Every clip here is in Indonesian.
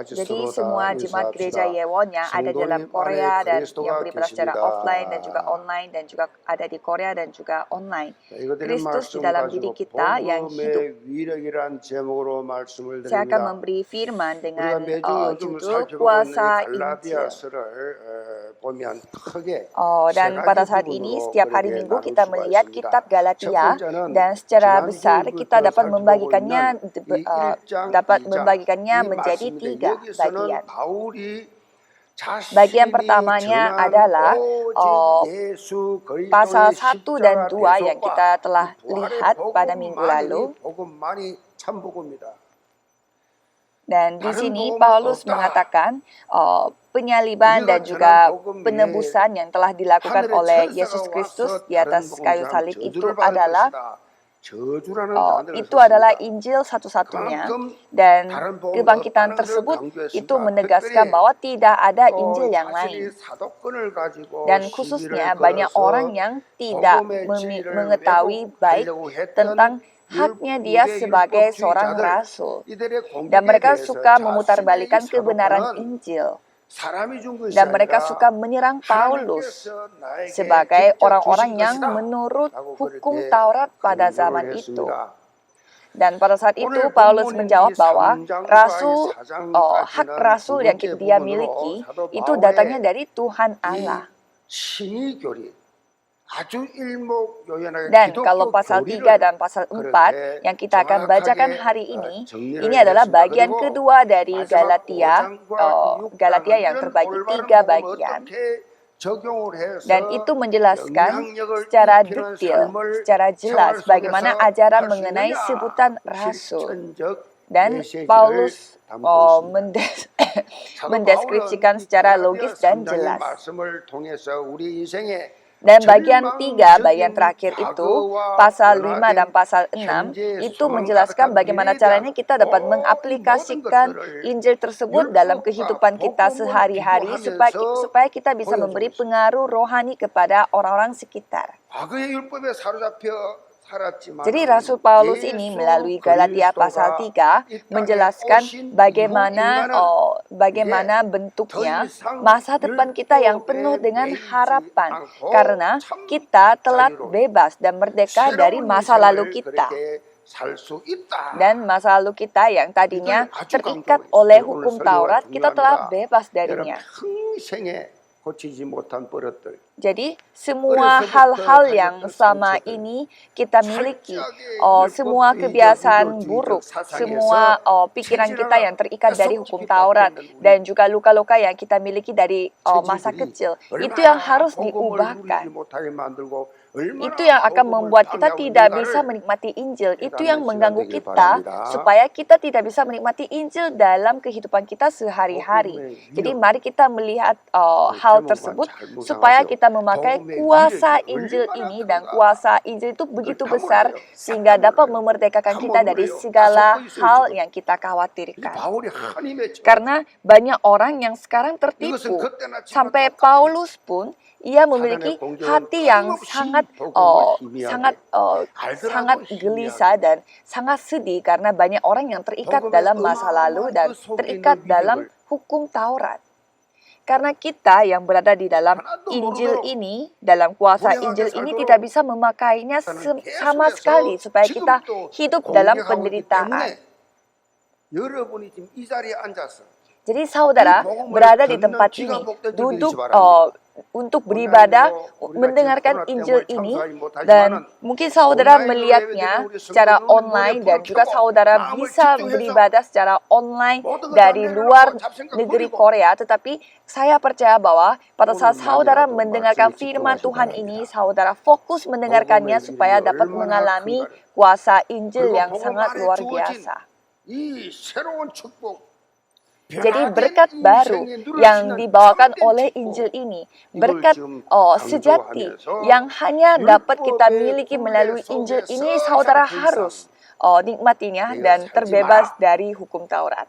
Jadi semua jemaat gereja Yewon yang ada dalam Korea dan yang beribadah secara offline dan juga online dan juga ada di Korea dan juga online. Kristus di dalam diri kita yang hidup. Saya akan memberi firman dengan judul Kuasa Injil. Dan pada saat ini setiap hari Minggu kita melihat kitab Galatia dan secara besar kita dapat membagikannya menjadi 3 bagian. Bagian pertamanya adalah pasal 1 dan 2 yang kita telah lihat pada minggu lalu. Dan di sini Paulus mengatakan penyaliban dan juga penebusan yang telah dilakukan oleh Yesus Kristus di atas kayu salib itu adalah Injil satu-satunya, dan kebangkitan tersebut itu menegaskan bahwa tidak ada Injil yang lain. Dan khususnya banyak orang yang tidak mengetahui baik tentang haknya dia sebagai seorang rasul. Dan mereka suka memutarbalikkan kebenaran Injil. Dan mereka suka menyerang Paulus sebagai orang-orang yang menurut hukum Taurat pada zaman itu. Dan pada saat itu Paulus menjawab bahwa hak rasul yang dia miliki itu datangnya dari Tuhan Allah. Dan kalau pasal 3 dan pasal 4 yang kita akan bacakan hari ini adalah bagian kedua dari Galatia yang terbagi 3 bagian. Dan itu menjelaskan secara detail, secara jelas bagaimana ajaran mengenai sebutan rasul. Dan Paulus mendeskripsikan secara logis dan jelas. Dan bagian 3, bagian terakhir itu, pasal 5 dan pasal 6, itu menjelaskan bagaimana caranya kita dapat mengaplikasikan Injil tersebut dalam kehidupan kita sehari-hari supaya kita bisa memberi pengaruh rohani kepada orang-orang sekitar. Jadi Rasul Paulus ini melalui Galatia pasal 3 menjelaskan bagaimana bentuknya masa depan kita yang penuh dengan harapan, karena kita telah bebas dan merdeka dari masa lalu kita. Dan masa lalu kita yang tadinya terikat oleh hukum Taurat, kita telah bebas darinya. Jadi semua hal-hal yang sama ini kita miliki, semua kebiasaan buruk, semua pikiran kita yang terikat dari hukum Taurat, dan juga luka-luka yang kita miliki dari masa kecil, itu yang harus diubahkan. Itu yang akan membuat kita tidak bisa menikmati Injil. Itu yang mengganggu kita supaya kita tidak bisa menikmati Injil dalam kehidupan kita sehari-hari. Jadi mari kita melihat hal tersebut supaya kita memakai kuasa Injil ini, dan kuasa Injil itu begitu besar sehingga dapat memerdekakan kita dari segala hal yang kita khawatirkan. Karena banyak orang yang sekarang tertipu. Sampai Paulus pun ia memiliki hati yang sangat gelisah dan sangat sedih karena banyak orang yang terikat dalam masa lalu dan terikat dalam hukum Taurat. Karena kita yang berada di dalam Injil ini, dalam kuasa Injil ini tidak bisa memakainya sama sekali supaya kita hidup dalam penderitaan. Jadi saudara berada di tempat ini, duduk untuk beribadah, mendengarkan Injil ini, dan mungkin saudara melihatnya secara online dan juga saudara bisa beribadah secara online dari luar negeri Korea. Tetapi saya percaya bahwa pada saat saudara mendengarkan firman Tuhan ini, saudara fokus mendengarkannya supaya dapat mengalami kuasa Injil yang sangat luar biasa. Jadi berkat baru yang dibawakan oleh Injil ini, berkat sejati yang hanya dapat kita miliki melalui Injil ini, saudara harus nikmatinya dan terbebas dari hukum Taurat.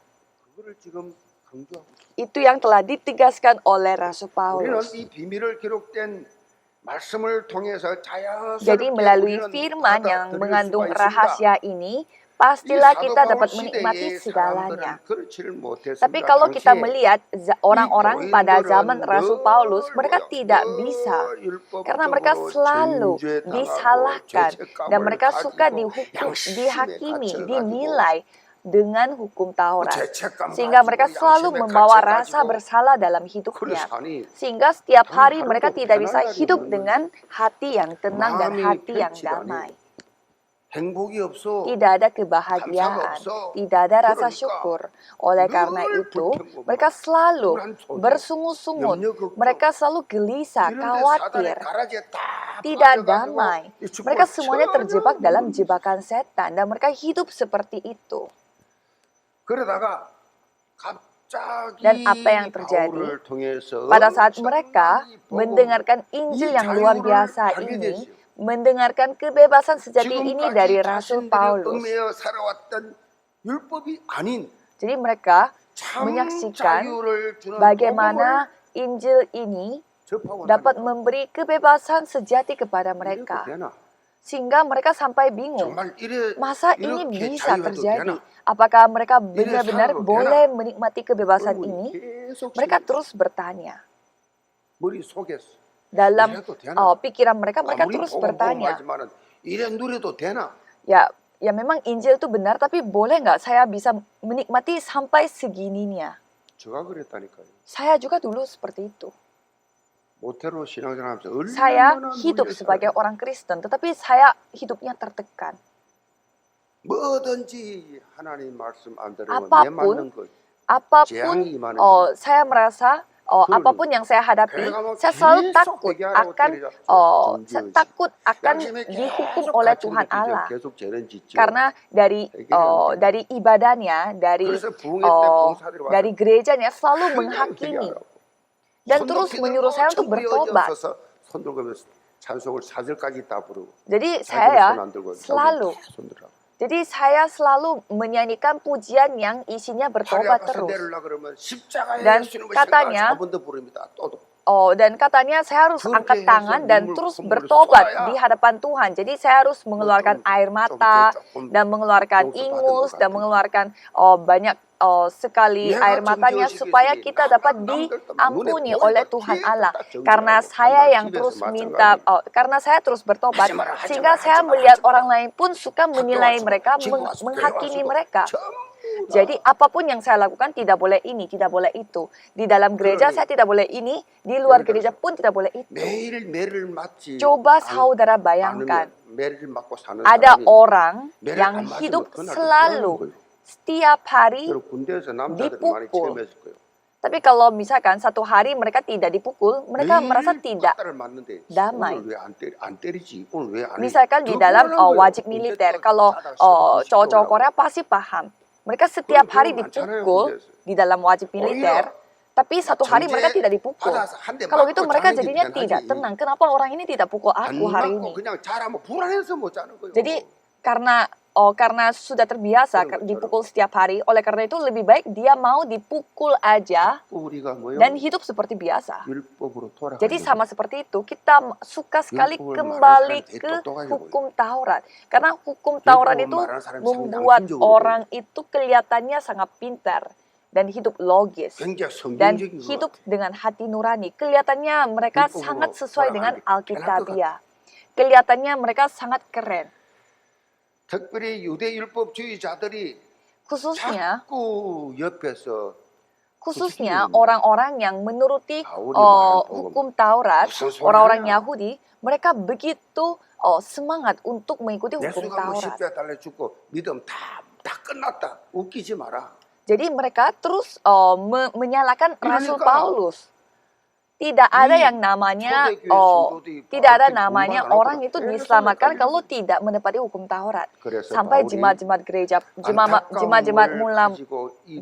Itu yang telah ditegaskan oleh Rasul Paulus. Jadi melalui firman yang mengandung rahasia ini, pastilah kita dapat menikmati segalanya. Tapi kalau kita melihat orang-orang pada zaman Rasul Paulus, mereka tidak bisa. Karena mereka selalu disalahkan. Dan mereka suka dihukum, dihakimi, dinilai dengan hukum Taurat. Sehingga mereka selalu membawa rasa bersalah dalam hidupnya. Sehingga setiap hari mereka tidak bisa hidup dengan hati yang tenang dan hati yang damai. Tidak ada kebahagiaan, tidak ada rasa syukur. Oleh karena itu, mereka selalu bersungut-sungut, mereka selalu gelisah, khawatir, tidak damai. Mereka semuanya terjebak dalam jebakan setan dan mereka hidup seperti itu. Dan apa yang terjadi pada saat mereka mendengarkan Injil yang luar biasa ini, mendengarkan kebebasan sejati ini dari Rasul Paulus. Jadi mereka menyaksikan bagaimana Injil ini dapat memberi kebebasan sejati kepada mereka. Sehingga mereka sampai bingung, masa ini bisa terjadi? Apakah mereka benar-benar boleh menikmati kebebasan ini? Mereka terus bertanya. Dalam pikiran mereka terus bertanya. Ya memang Injil itu benar, tapi boleh nggak saya bisa menikmati sampai segininya? Saya juga dulu seperti itu. Saya hidup sebagai orang Kristen, tetapi saya hidupnya tertekan. Apapun saya merasa, apapun yang saya hadapi, saya selalu takut akan dihukum oleh Tuhan Allah. Karena dari ibadahnya, dari gerejanya selalu menghakimi. Dan terus menyuruh saya untuk bertobat. Jadi saya selalu menyanyikan pujian yang isinya bertobat terus. Dan katanya saya harus angkat tangan dan terus bertobat di hadapan Tuhan. Jadi saya harus mengeluarkan air mata dan mengeluarkan ingus dan mengeluarkan banyak sekali air matanya supaya kita dapat diampuni oleh Tuhan Allah. Karena saya yang terus karena saya terus bertobat, sehingga saya melihat orang lain pun suka menilai mereka, menghakimi mereka. Jadi apapun yang saya lakukan tidak boleh ini, tidak boleh itu. Di dalam gereja saya tidak boleh ini, di luar gereja pun tidak boleh itu. Coba saudara bayangkan, ada orang yang hidup selalu setiap hari dipukul. Tapi kalau misalkan satu hari mereka tidak dipukul, mereka merasa tidak damai. Misalkan di dalam wajib militer, kalau cowok-cowok Korea pasti paham. Mereka setiap hari dipukul di dalam wajib militer, tapi satu hari mereka tidak dipukul. Kalau gitu mereka jadinya tidak tenang. Kenapa orang ini tidak pukul aku hari ini? Jadi karena sudah terbiasa dipukul setiap hari, oleh karena itu lebih baik dia mau dipukul aja dan hidup seperti biasa. Jadi sama seperti itu, kita suka sekali kembali ke hukum Taurat. Karena hukum Taurat itu membuat orang itu kelihatannya sangat pintar dan hidup logis dan hidup dengan hati nurani. Kelihatannya mereka sangat sesuai dengan Alkitabiah. Kelihatannya mereka sangat keren. Khususnya orang-orang yang menuruti hukum Taurat, orang-orang Yahudi, mereka begitu semangat untuk mengikuti hukum Taurat. Jadi mereka terus menyalahkan Rasul Paulus. Tidak ada yang namanya orang itu diselamatkan kalau tidak menepati hukum Taurat. Sampai jemaat-jemaat gereja,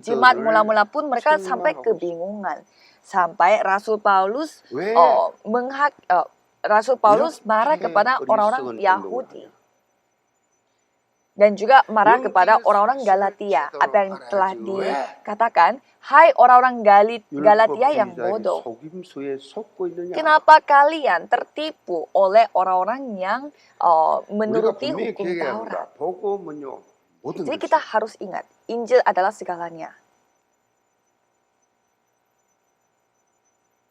jemaat mula-mula pun mereka sampai kebingungan. Sampai Rasul Paulus marah kepada orang-orang Yahudi. Dan juga marah kepada orang-orang Galatia. Apa yang telah dikatakan, hai orang-orang Galatia yang bodoh. Kenapa kalian tertipu oleh orang-orang yang menuruti hukum Taurat? 모든 Jadi 것이 kita harus ingat, Injil adalah segalanya.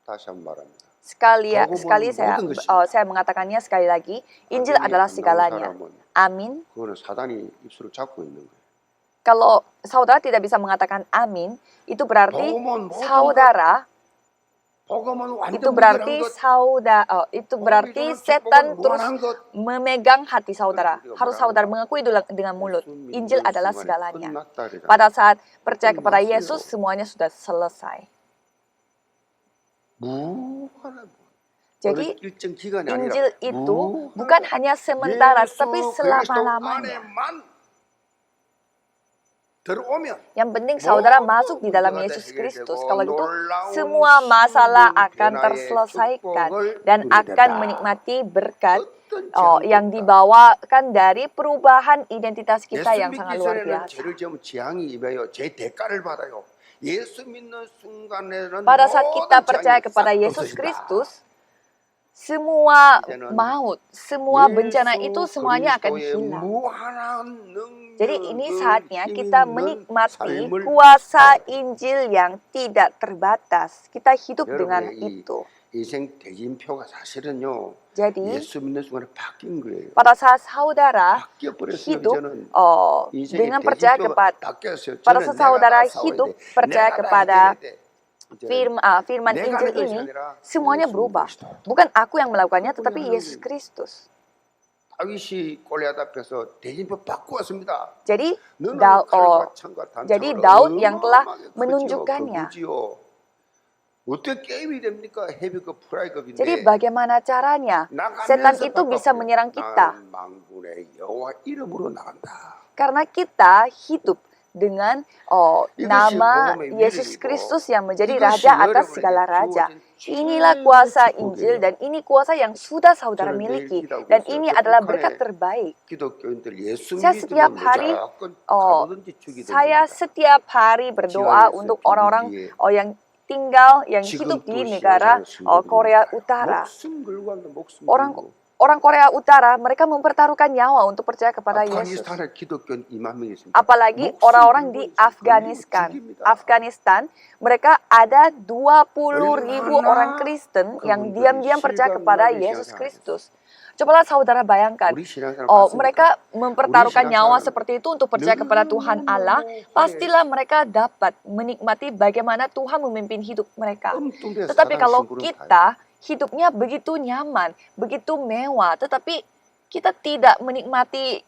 다시 한번 말합니다. Sekali 복음은 saya 모든 것입니다. saya mengatakannya sekali lagi, Injil 악인이 adalah 안 나온 segalanya. 사람은 Amin. 그거는 사단이 입술을 잡고 있는 거예요. Kalau saudara tidak bisa mengatakan amin, itu berarti 복음은 모든 것, saudara 복음은 완전 itu berarti 무결한 것, itu berarti 복음이 주는 setan 축복은 terus 무한한 것. memegang hati saudara. 그래서 우리가 Harus 뭐라는 saudara 거야? mengakui dengan mulut. 예수 Injil 믿는 adalah 순간에 segalanya. 끝났다 그러잖아요. Pada saat percaya kepada 끝났어요. Yesus, semuanya sudah selesai. 무한한 것. Jadi 어느 일정 기간이 아니라 Injil itu 무한한 bukan 것. hanya sementara, 예수 tapi 그리스도 selama-lamanya. 안에만 들어오면 Yang penting saudara masuk di dalam Yesus Kristus. Kalau gitu, semua masalah akan terselesaikan dan akan menikmati berkat yang dibawakan dari perubahan identitas kita 예수 yang 믿기 sangat luar 전에는 biasa. 죄를 지으면 재앙이 임하여 제 대가를 받아요. 예수 믿는 순간에는 Pada saat kita 모든 percaya 재앙이 kepada 싹 Yesus 없어진다. Kristus, semua 이제는 maut, semua bencana 예수 itu semuanya akan 그리스도의 hilang. 무한한 Jadi ini 능력을 saatnya 힘 kita 있는 menikmati 삶을 kuasa Injil yang tidak terbatas. Kita hidup dengan 여러분의 이 itu. 인생 대진표가 사실은요. Jadi 예수 믿는 순간에 바뀐 거예요. pada saat saudara 바뀌어버렸어요. hidup 이제는 dengan 인생의 percaya 대진표가 kepada 바뀌었어요. pada 저는 saat 내가 saudara 다 싸워야 hidup 돼. percaya 내가 다 kepada 해결해야 돼. 이제는 firman 내가 Injil 하는 것이 ini, 아니라 semuanya 예수 berubah. 그리스도. Bukan aku yang melakukannya, 그분이 tetapi 하는 Yesus 거예요. Kristus. 다윗이 골리앗 앞에서 대진표 바꾸었습니다. Jadi 너는 Da- 칼과 창과 jadi 단창으로 Daud yang telah 어마어마하게 menunjukkannya. 거지요. 어떻게 게임이 됩니까? 헤비급 프라이급인데. Jadi bagaimana caranya setan itu bisa menyerang kita? 나는 망군의 여호와 이름으로 나간다. Karena kita hidup dengan nama Yesus Kristus yang menjadi Raja atas segala Raja. Inilah kuasa Injil dan ini kuasa yang sudah saudara miliki. Dan ini adalah berkat terbaik. 기독교인들 예수 Saya setiap 믿으면 hari, 무조건 가로든지 죽이 Saya 됩니다. setiap hari berdoa untuk orang-orang yang tinggal, yang hidup di negara Korea Utara. 목숨 걸고 한다, 목숨 Orang 걸고. orang Korea Utara, mereka mempertaruhkan nyawa untuk percaya kepada Yesus. 아프가니스탄에 기독교인 2만 명이 있습니다. Apalagi 목숨 orang-orang di 걸고 Afghanistan. 죽입니다. Afghanistan, mereka ada 20.000 orang Kristen yang diam-diam percaya kepada Yesus Kristus. Cobalah saudara bayangkan, 우리 신앙생활 봤습니까? mereka mempertaruhkan 우리 nyawa 신앙생활은 seperti itu untuk percaya kepada Tuhan Allah. Pastilah mereka dapat menikmati bagaimana Tuhan memimpin hidup mereka. 엉뚱해서 Tetapi 사람 kalau 심부름 다 kita hidupnya begitu nyaman, begitu mewah, tetapi kita tidak menikmati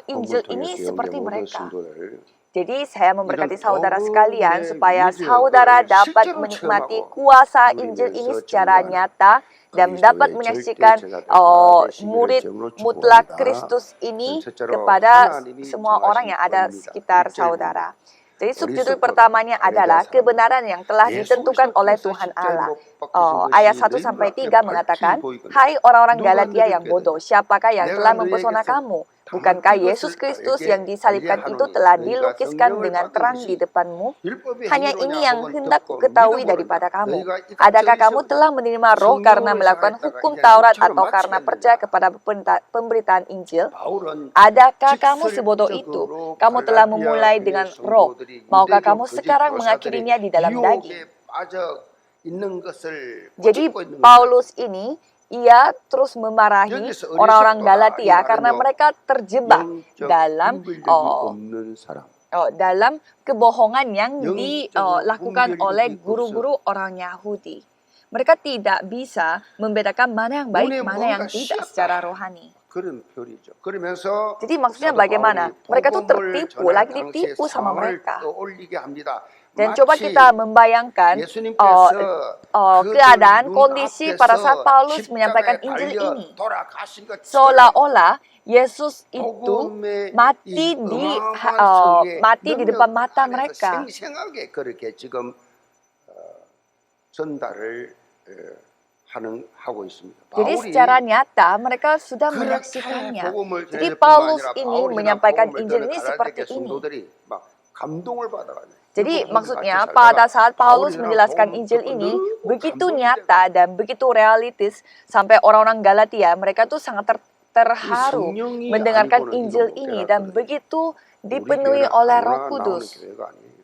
Injil ini seperti mereka. Jadi saya memberkati saudara sekalian supaya saudara dapat menikmati kuasa Injil ini secara nyata dan dapat menyaksikan murid mutlak Kristus ini kepada semua orang yang ada sekitar saudara. Jadi subjudul pertamanya adalah kebenaran yang telah ditentukan oleh Tuhan Allah. Ayat 1-3 mengatakan, "Hai orang-orang Galatia yang bodoh, siapakah yang telah mempesona kamu? Bukankah Yesus Kristus yang disalibkan itu telah dilukiskan dengan terang di depanmu? Hanya ini yang hendak kuketahui daripada kamu. Adakah kamu telah menerima roh karena melakukan hukum Taurat atau karena percaya kepada pemberitaan Injil? Adakah kamu sebodoh itu? Kamu telah memulai dengan roh. Maukah kamu sekarang mengakhirinya di dalam daging?" Jadi Paulus ini, ia terus memarahi orang-orang Galatia karena mereka terjebak dalam kebohongan yang dilakukan oleh guru-guru orang Yahudi. Mereka tidak bisa membedakan mana yang baik, mana yang tidak secara rohani. Jadi maksudnya bagaimana? Mereka tuh tertipu, lagi ditipu sama mereka. Dan coba kita membayangkan keadaan, kondisi pada saat Paulus menyampaikan Injil ini. Seolah-olah Yesus itu mati di depan mata mereka. Jadi secara nyata mereka sudah menyaksikannya. Jadi Paulus ini menyampaikan Injil ini seperti ini. Jadi maksudnya pada saat Paulus menjelaskan Injil ini begitu nyata dan begitu realistis sampai orang-orang Galatia mereka tuh sangat terharu mendengarkan Injil ini dan begitu dipenuhi oleh Roh 아무나 나오는 Kudus. 교회가 아니에요.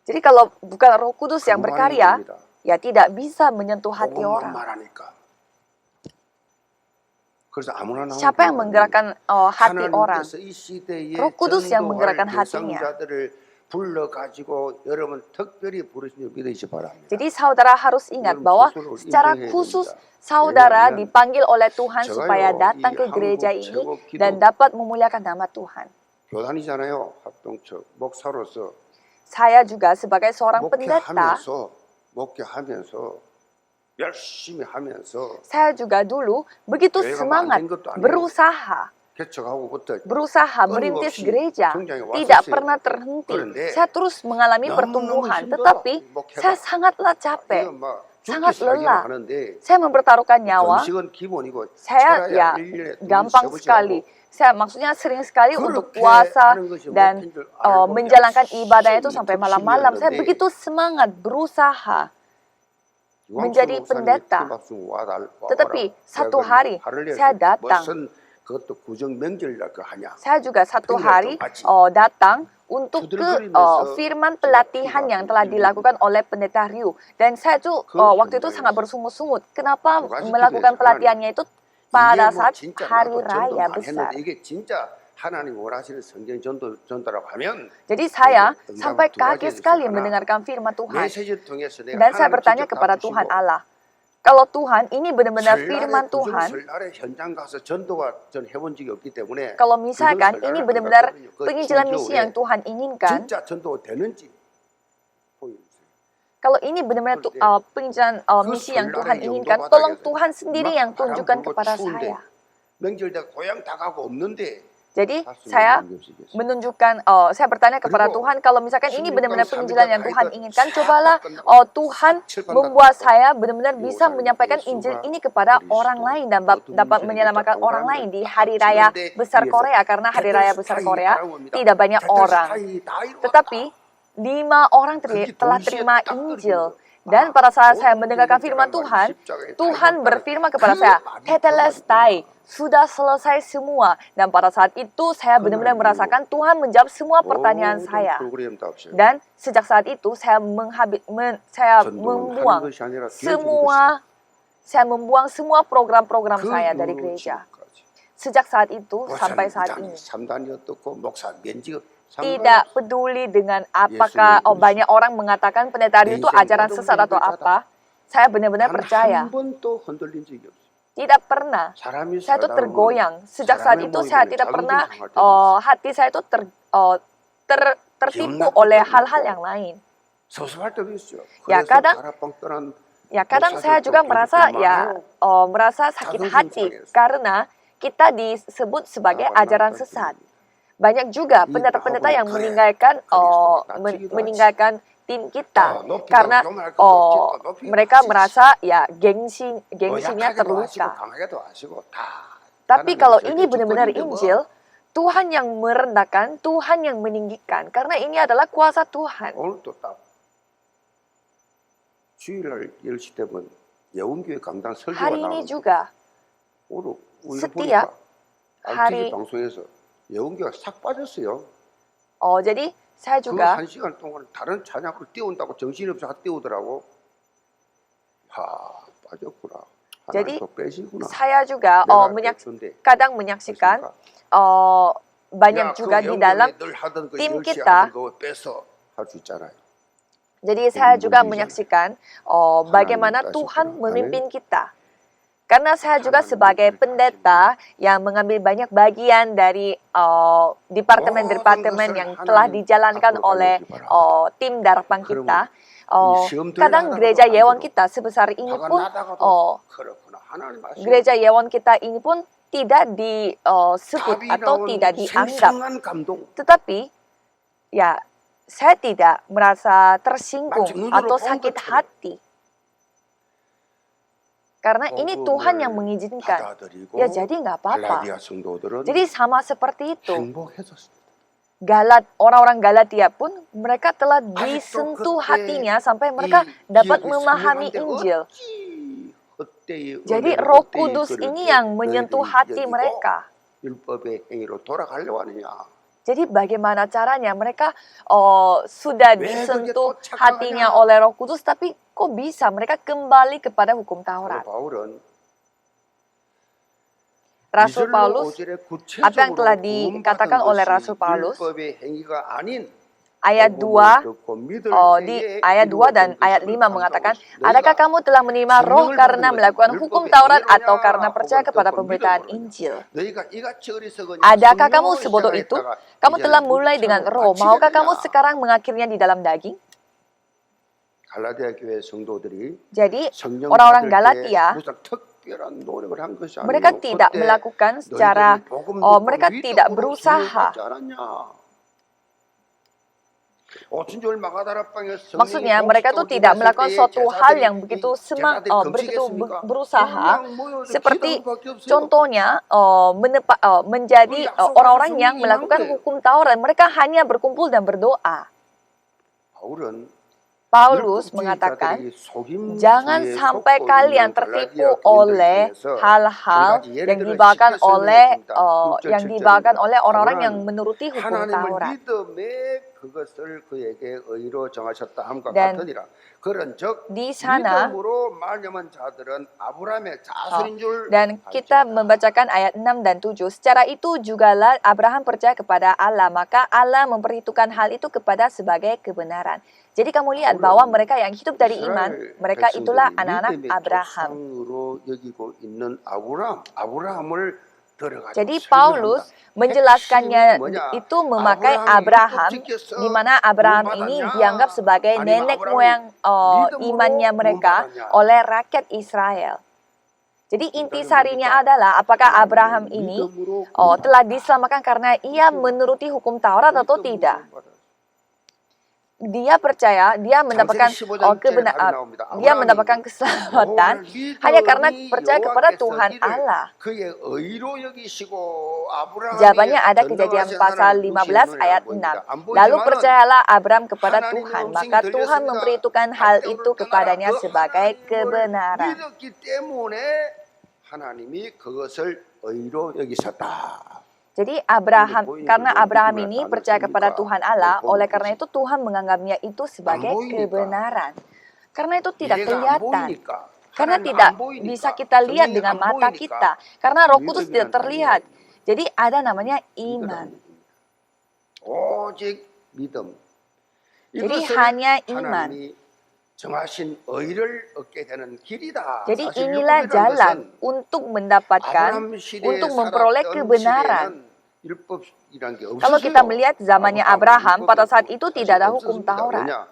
Jadi kalau bukan Roh Kudus yang 그만이 berkarya, 됩니다. ya tidak bisa menyentuh hati 복음만 orang. 말하니까. 그래서 아무나 나오는 Siapa yang 교회가 menggerakkan hati orang? 하나님께서 이 시대에 Roh Kudus yang 전도할 menggerakkan hatinya. 대상자들을 불러가지고 여러분 특별히 부르신 줄 믿으시 바랍니다. Jadi saudara harus ingat bahwa secara khusus saudara dipanggil oleh Tuhan supaya datang ke gereja ini dan dapat memuliakan nama Tuhan. 교단이잖아요. 합동처 목사로서 Saya juga sebagai seorang pendeta, 목회하면서 열심히 하면서 saya juga dulu begitu semangat berusaha merintis gereja, tidak pernah terhenti. Saya terus mengalami pertumbuhan, tetapi saya sangatlah capek, sangat lelah. Saya mempertaruhkan nyawa. Saya ya gampang sekali. Saya maksudnya sering sekali untuk puasa dan menjalankan ibadah itu sampai malam-malam. Saya begitu semangat berusaha menjadi pendeta. Tetapi satu hari saya datang. Saya juga satu hari datang untuk ke firman pelatihan yang telah dilakukan oleh pendeta Ryu. Dan saya tuh waktu itu sangat bersungut-sungut. Kenapa melakukan pelatihannya itu pada saat hari raya besar? Jadi saya sampai kaget sekali mendengarkan firman Tuhan. Dan saya bertanya kepada Tuhan Allah, kalau Tuhan ini benar-benar firman Tuhan, kalau misalkan ini benar-benar penginjilan misi yang Tuhan inginkan, kalau ini benar-benar penginjilan misi yang Tuhan inginkan, tolong Tuhan sendiri yang tunjukkan kepada saya. Jadi saya menunjukkan, saya bertanya kepada Tuhan, kalau misalkan ini benar-benar penginjilan yang Tuhan inginkan, cobalah Tuhan membuat saya benar-benar bisa menyampaikan Injil ini kepada orang lain dan dapat menyelamatkan orang lain di Hari Raya Besar Korea. Karena Hari Raya Besar Korea tidak banyak orang. Tetapi 5 orang telah terima Injil. Dan pada saat saya mendengarkan firman Tuhan, Tuhan berfirman kepada saya, Tetelestai, sudah selesai semua. Dan pada saat itu saya benar-benar merasakan Tuhan menjawab semua pertanyaan saya. Dan sejak saat itu saya membuang semua program-program saya dari gereja. Sejak saat itu sampai saat ini. Tidak peduli dengan apakah banyak orang mengatakan pendeta itu ajaran sesat atau apa. Saya benar-benar percaya. Tidak pernah. Saya itu tergoyang. Sejak saat itu saya tidak pernah, hati saya itu tertipu oleh hal-hal yang lain. Ya kadang saya juga merasa sakit hati karena kita disebut sebagai ajaran sesat. Banyak juga pendeta-pendeta yang meninggalkan tim kita karena mereka merasa ya gengsinya terluka. Tapi kalau ini benar-benar Injil, Tuhan yang merendahkan, Tuhan yang meninggikan, karena ini adalah kuasa Tuhan. Hari ini juga, setiap hari. Jadi saya juga saya juga kadang menyaksikan banyak juga di dalam tim kita. Jadi saya juga menyaksikan bagaimana Tuhan memimpin kita. Karena saya juga sebagai pendeta yang mengambil banyak bagian dari departemen-departemen yang telah dijalankan oleh tim Darpang kita. Kadang gereja Yewon kita sebesar ini pun, gereja Yewon kita ini pun tidak disebut atau tidak dianggap. Tetapi, ya saya tidak merasa tersinggung atau sakit hati. Karena ini Tuhan yang mengizinkan. Ya jadi nggak apa-apa. Jadi sama seperti itu. Orang-orang Galatia pun mereka telah disentuh hatinya sampai mereka dapat memahami Injil. Jadi Roh Kudus ini yang menyentuh hati mereka. 율법의 행위로 돌아가려고 하느냐? Jadi bagaimana caranya mereka sudah 왜 그게 disentuh 또 hatinya 착각하냐? oleh Roh Kudus, tapi kok bisa mereka kembali kepada hukum 바로 Taurat? 바울은 Rasul 2절로 Paulus, 5절에 apa yang telah 구체적으로 dikatakan 구원받은 oleh 것이 Rasul Paulus, 율법의 행위가 아닌 ayat 2 di ayat 2 dan ayat 5 mengatakan, adakah kamu telah menerima roh karena melakukan hukum Taurat atau karena percaya kepada pemberitaan Injil? Adakah kamu sebodoh itu? Kamu telah mulai dengan roh, maukah kamu sekarang mengakhirnya di dalam daging? 갈라디아 교회 성도들이 Jadi 성령 orang-orang 받을 때 Galatia, 무슨 특별한 노력을 한 것이 mereka 아니고 tidak 그때 melakukan secara, mereka tidak berusaha. Maksudnya mereka itu tidak melakukan suatu hal yang begitu berusaha, seperti contohnya menjadi orang-orang yang melakukan hukum Taurat. Mereka hanya berkumpul dan berdoa. Paulus mengatakan, jangan sampai kalian tertipu oleh hal-hal yang dibawakan oleh orang-orang yang menuruti hukum Taurat. Dan di sana, dan kita membacakan ayat 6 dan 7. Secara itu jugalah Abraham percaya kepada Allah, maka Allah memperhitungkan hal itu kepada sebagai kebenaran. Jadi kamu lihat bahwa mereka yang hidup dari iman, mereka itulah anak-anak Abraham. Jadi Paulus menjelaskannya itu memakai Abraham, di mana Abraham ini dianggap sebagai nenek moyang imannya mereka oleh rakyat Israel. Jadi intisarinya adalah apakah Abraham ini telah diselamatkan karena ia menuruti hukum Taurat atau tidak? Dia percaya dia mendapatkan dia mendapatkan keselamatan hanya karena percaya kepada Tuhan Allah. Jawabannya ada Kejadian pasal 15 ayat 6. Lalu percayalah Abram kepada Tuhan, maka Tuhan memperhitungkan hal itu kepadanya sebagai kebenaran. Jadi karena Abraham ini percaya kepada Tuhan Allah, oleh karena itu Tuhan menganggapnya itu sebagai kebenaran. Karena itu tidak kelihatan. Karena tidak bisa kita lihat dengan mata kita. Karena Roh Kudus tidak terlihat. Jadi ada namanya iman. Jadi hanya iman. Jadi inilah jalan untuk mendapatkan, untuk memperoleh kebenaran. Kalau kita melihat zamannya Abraham, pada saat itu tidak ada hukum Taurat.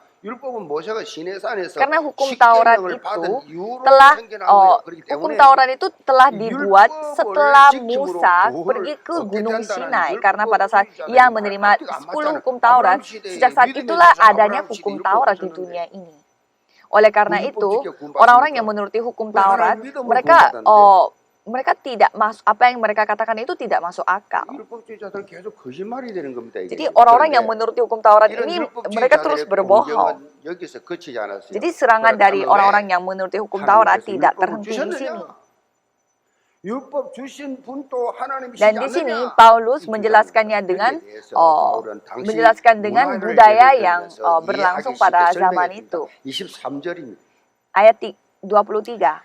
Karena hukum Taurat itu telah dibuat setelah Musa pergi ke Gunung Sinai. Karena pada saat ia menerima 10 hukum Taurat, sejak saat itulah adanya hukum Taurat di dunia ini. Oleh karena itu, orang-orang yang menuruti hukum Taurat, mereka tidak masuk, apa yang mereka katakan itu tidak masuk akal. Jadi orang-orang yang menuruti hukum Taurat ini, mereka terus berbohong. Jadi serangan dari orang-orang yang menuruti hukum Taurat tidak terhenti di sini. Dan di sini Paulus menjelaskannya dengan budaya yang berlangsung pada zaman itu. Ayat 23.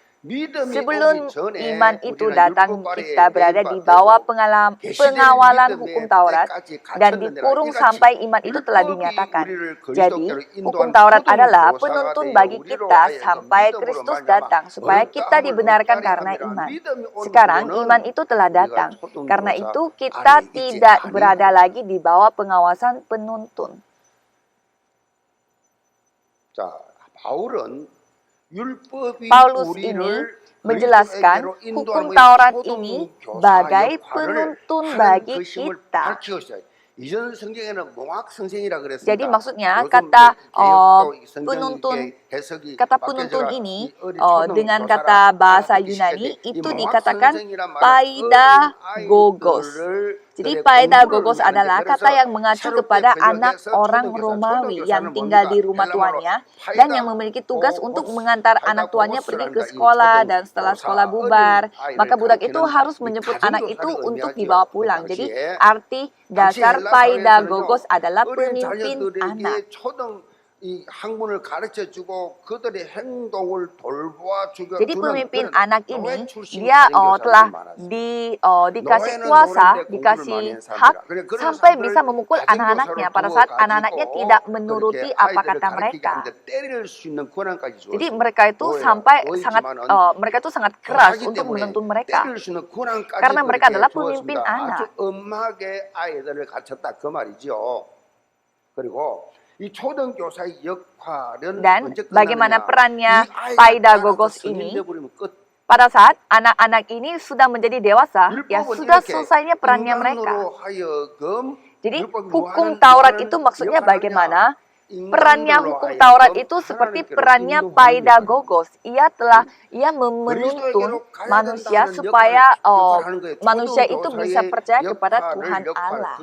Sebelum iman itu datang, kita berada di bawah pengawalan hukum Taurat dan dikurung sampai iman itu telah dinyatakan. Jadi, hukum Taurat adalah penuntun bagi kita sampai Kristus datang, supaya kita dibenarkan karena iman. Sekarang, iman itu telah datang. Karena itu, kita tidak berada lagi di bawah pengawasan penuntun. Paulus ini menjelaskan hukum Taurat ini sebagai penuntun bagi kita. Jadi maksudnya kata penuntun ini dengan kata bahasa Yunani itu dikatakan paidagogos. Jadi pedagogos adalah kata yang mengacu kepada anak orang Romawi yang tinggal di rumah tuannya dan yang memiliki tugas untuk mengantar anak tuannya pergi ke sekolah, dan setelah sekolah bubar, maka budak itu harus menjemput anak itu untuk dibawa pulang. Jadi arti dasar pedagogos adalah pemimpin anak. 이 학문을 가르쳐 주고 그들의 행동을 돌봐주고 Jadi pemimpin anak ini dia telah dikasih kuasa, dikasih hak sampai bisa memukul anak-anaknya pada saat anak-anaknya tidak menuruti apa kata mereka. Jadi mereka itu mereka itu sangat keras untuk menuntun mereka karena mereka adalah pemimpin anak. Dan bagaimana perannya pedagogos ini pada saat anak-anak ini sudah menjadi dewasa, ya sudah selesainya perannya mereka. Jadi hukum Taurat itu maksudnya bagaimana? Perannya hukum Taurat itu seperti perannya pedagogos. Ia menuntun manusia supaya manusia itu bisa percaya kepada Tuhan Allah.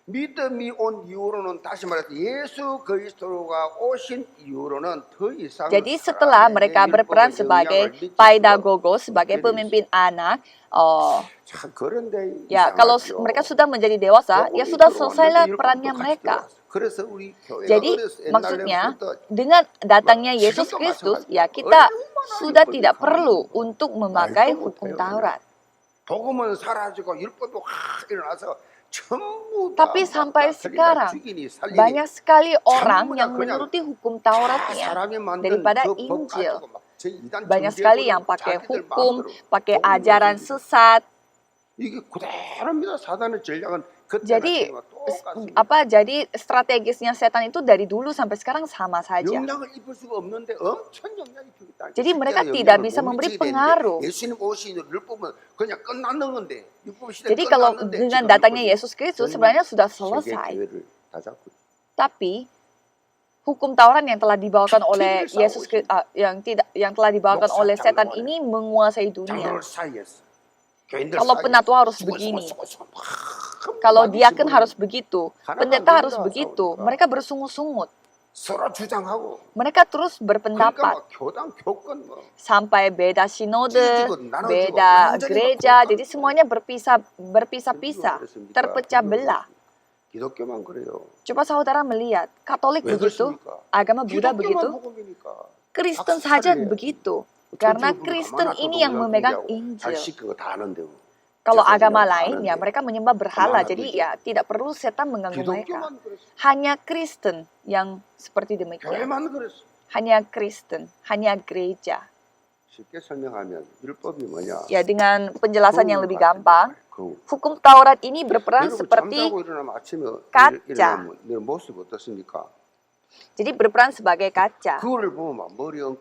믿음이 온 이후로는 다시 말해서 예수 그리스도가 오신 이후로는 더 이상 Jadi setelah mereka berperan sebagai pedagogos, sebagai pemimpin anak, ya kalau mereka sudah menjadi dewasa, ya sudah selesailah perannya mereka. Jadi maksudnya dengan datangnya Yesus Kristus, ya kita sudah tidak perlu untuk memakai hukum Taurat. Tapi sampai sekarang banyak sekali orang yang menuruti hukum Tauratnya daripada Injil. Banyak sekali yang pakai hukum, pakai ajaran sesat. Jadi jadi strategisnya setan itu dari dulu sampai sekarang sama saja. Jadi mereka tidak bisa memberi pengaruh. Jadi kalau dengan datangnya Yesus Kristus sebenarnya sudah selesai. Tapi hukum Taurat yang telah dibawakan oleh Yesus yang telah dibawakan oleh setan ini menguasai dunia. Kalau penatua harus begini, kalau diaken harus begitu, pendeta harus begitu, mereka bersungut-sungut. Mereka terus berpendapat sampai beda sinode, beda gereja, jadi semuanya berpisah-pisah, terpecah belah. Coba saudara melihat, Katolik begitu, agama Buddha begitu, Kristen saja begitu. Karena Kristen ini yang memegang Injil. Kalau agama lain, ya mereka menyembah berhala. Jadi ya tidak perlu setan mengganggu mereka. Hanya Kristen yang seperti demikian. Hanya Kristen, hanya gereja. Ya dengan penjelasan yang lebih gampang, hukum Taurat ini berperan seperti kaca. Jadi berperan sebagai kaca.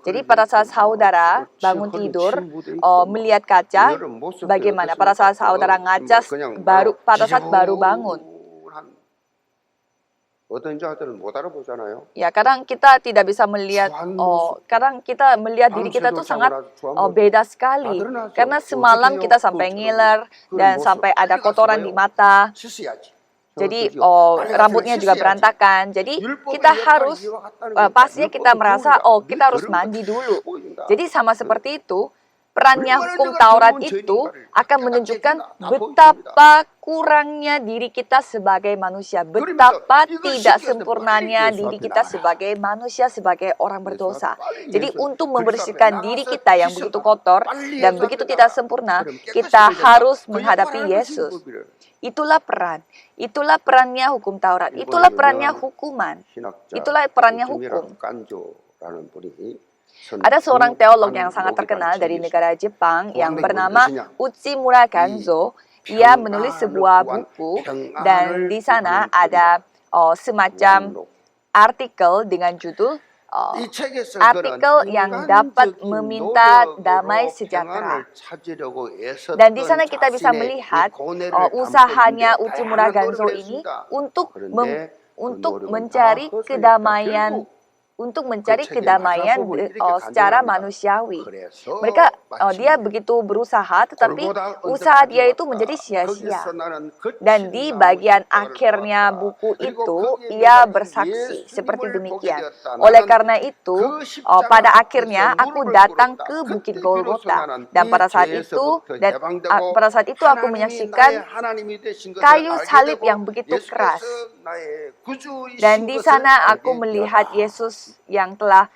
Jadi pada saat saudara bangun tidur, melihat kaca, bagaimana? Pada saat saudara ngacas, pada saat baru bangun. Ya kadang kita tidak bisa melihat, kadang kita melihat diri kita tuh sangat beda sekali. Karena semalam kita sampai ngiler dan sampai ada kotoran di mata. Jadi rambutnya juga berantakan. Jadi kita harus pastinya kita merasa kita harus mandi dulu. Jadi sama seperti itu, perannya hukum Taurat itu akan menunjukkan betapa kurangnya diri kita sebagai manusia, betapa tidak sempurnanya diri kita sebagai manusia, sebagai orang berdosa. Jadi untuk membersihkan diri kita yang begitu kotor dan begitu tidak sempurna, kita harus menghadapi Yesus. Itulah perannya hukum Taurat, itulah perannya hukuman, itulah perannya hukum. Ada seorang teolog yang sangat terkenal dari negara Jepang yang bernama Uchimura Ganzo. Ia menulis sebuah buku dan di sana ada semacam artikel dengan judul artikel yang dapat meminta damai sejahtera. Dan di sana kita bisa melihat usahanya Uchimura Ganzo ini untuk mencari kedamaian untuk mencari 그 책의 kedamaian 마지막 부분이 이렇게 secara 간증합니다. manusiawi. 그래서 Mereka dia 마침내 begitu berusaha, tetapi 골고다 usaha dia 언덕까지 itu menjadi 왔다. sia-sia. 거기서 나는 Dan 거친 di 나무 bagian 십자가를 akhirnya 보았다. buku 그리고 itu, 거기에 ia 매달린 bersaksi seperti 예수님을 보게 demikian. 되었다. Oleh 나는 karena itu, 그 십자가 pada 앞에서 akhirnya aku 무릎을 datang 꿇었다. ke Bukit 그때 비로소 Golgota. 나는 Dan 이 pada saat itu, 죄에서부터 dan 해방되고 pada saat itu aku 하나님이 나의 menyaksikan 하나님이 되신 것을 kayu 알게 salib 되고 yang begitu keras. 예수께서 나의 구주이신 Dan di 것을 sana aku 알게 melihat 되었다. Yesus yang telah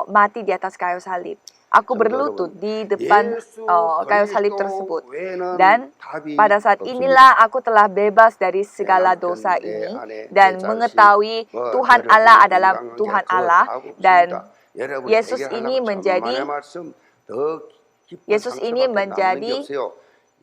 mati di atas kayu salib. Aku berlutut di depan 예수 kayu salib 그리스도 tersebut. 외에는 Dan 답이 pada saat 없습니다. inilah aku telah bebas dari segala 남편, dosa 내 ini 아내, dan 내 자식, mengetahui Tuhan 여러분의 Allah adalah 건강한 Tuhan 게 그 Allah 답 dan 없습니다. 여러분이 Yesus ini 해결하려고 menjadi 천만의 말씀 더 깊은 Yesus ini 상처밖에 남는 게 menjadi 없어요.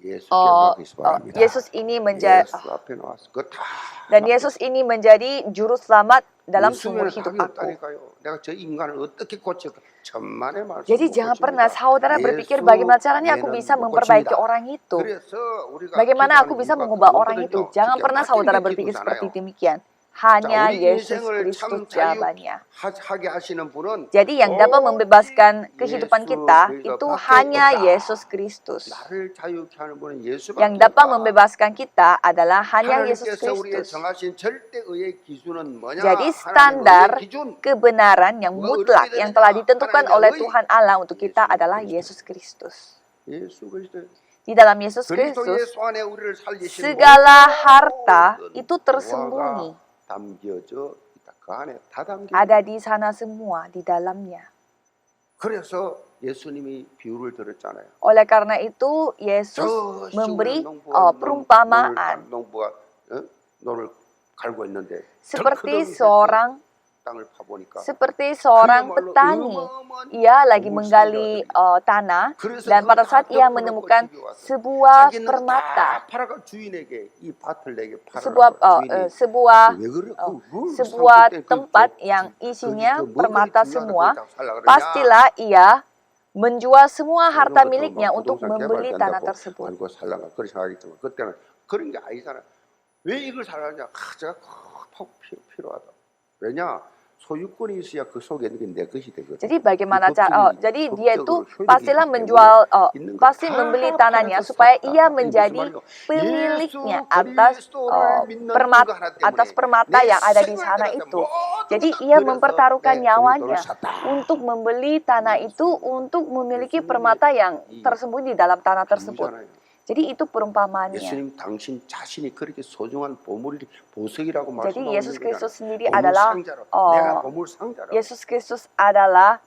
예수께 맡기시 바랍니다. Yesus ini menjadi 예수 앞에 나와서 그거 다 dan Yesus ini menjadi juru selamat dalam sumur 예수 hidup 외에는 답이 aku. 없다니까요. 내가 저 인간을 어떻게 고칠까? 천만의 말씀 Jadi 못 jangan 고칩니다. pernah saudara berpikir 예수 bagaimana caranya aku 외에는 bisa 못 memperbaiki 고칩니다. orang itu. 그래서 우리가 Bagaimana aku 기도하는 bisa 이유가 mengubah orang 그거거든요. itu. Jangan 진짜 pernah 맡기는 saudara 게 berpikir seperti 기도잖아요. demikian. 자, Hanya 우리 Yesus 인생을 Kristus 참 jawabannya. 자유하게 하시는 분은 Jadi yang dapat membebaskan 오직 kehidupan 예수 kita 그리스도 itu 밖에 hanya 없다. Yesus Kristus. 나를 자유케 하는 분은 Yang 예수밖에 dapat 없다. membebaskan kita adalah hanya Yesus 하나님께서 우리의 Kristus. 정하신 절대의의 기준은 뭐냐? Jadi 하나님의 standar 기준. kebenaran yang mutlak yang telah ditentukan oleh Tuhan Allah untuk kita adalah Yesus Kristus. 예수 그리스도. Di dalam Yesus 그리스도 Kristus, 예수 안에 우리를 살리신 segala harta 모든 itu tersembunyi. 보화가 담겨져 있다. 그 안에 다 담겨. Ada di sana semua, di dalamnya. 그래서 예수님이 비유를 들었잖아요. Oleh karena itu, Yesus 저 memberi 시골에 농부가 perumpamaan 농부가 노를 갈고 있는데 seperti 덩크덩이 seorang 땅을 파보니까 petani. Ia lagi menggali tanah dan pada saat ia menemukan sebuah permata, sebuah tempat yang isinya permata semua, pastilah ia menjual semua harta miliknya untuk membeli tanah tersebut. 그때는 그런 게 아니잖아. 왜 이걸 살라냐? 제가 꼭 필요하다. 왜냐? 소유권이 있어야 그 속에 있는 게 내 것이 되거든. Jadi bagaimana cara? Jadi dia itu pastilah menjual, pasti membeli tanahnya supaya ia menjadi pemiliknya atas permata yang ada di sana itu. Jadi ia mempertaruhkan nyawanya untuk membeli tanah itu untuk memiliki permata yang tersembunyi di dalam tanah tersebut. Jadi itu perumpamaannya. 예수님 당신 자신이 그렇게 소중한 보석이라고 Jadi 말씀하는 Yesus Kristus sendiri 보물 adalah 상자로. 내가 보물 상자로. Yesus Kristus adalah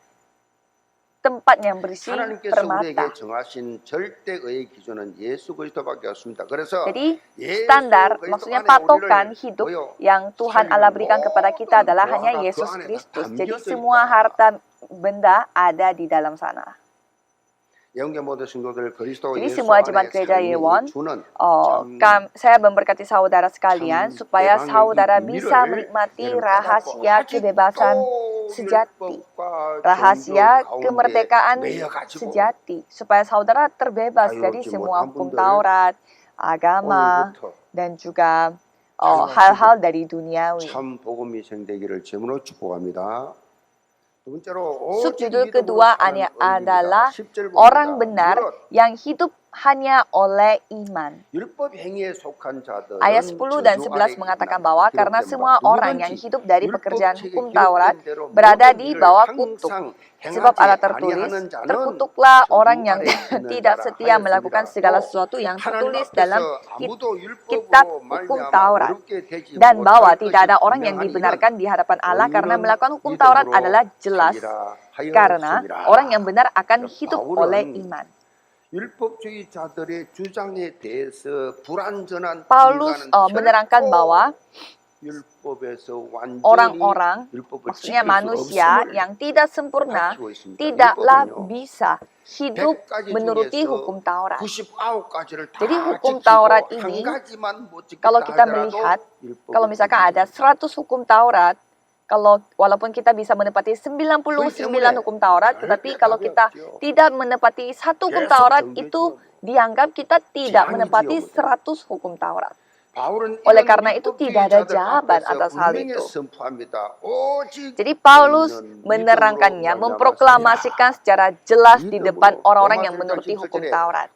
tempat yang berisi 하나님께서 permata. 우리에게 정하신 절대의 기준은 예수 그리스도밖에 없습니다. 그래서 Jadi standar, maksudnya patokan hidup yang Tuhan Allah berikan kepada kita adalah hanya Yesus Kristus. Jadi semua harta benda ada di dalam sana. Jadi semua jemaat gereja Yewon, saya memberkati saudara sekalian supaya saudara bisa menikmati rahasia kebebasan sejati, rahasia kemerdekaan sejati, supaya saudara terbebas dari semua hukum Taurat, agama, dan juga hal-hal dari duniawi. Subjudul kedua adalah orang benar yang hidup hanya oleh iman. Ayat 10 dan 11 mengatakan bahwa karena semua orang yang hidup dari pekerjaan hukum Taurat berada di bawah kutuk. Sebab Allah tertulis, terkutuklah orang yang tidak setia melakukan segala sesuatu yang tertulis dalam kitab hukum Taurat. Dan bahwa tidak ada orang yang dibenarkan di hadapan Allah karena melakukan hukum Taurat adalah jelas. Karena orang yang benar akan hidup oleh iman. Paulus menerangkan bahwa orang-orang, maksudnya manusia yang tidak sempurna, tidaklah bisa hidup menuruti hukum Taurat. Jadi hukum Taurat ini, kalau kita melihat, kalau misalkan ada 100 hukum Taurat, walaupun kita bisa menepati 99 hukum Taurat, tetapi kalau kita tidak menepati satu hukum Taurat, itu dianggap kita tidak menepati 100 hukum Taurat. Oleh karena itu tidak ada jawaban atas hal itu. Jadi Paulus menerangkannya, memproklamasikan secara jelas di depan orang-orang yang menuruti hukum Taurat.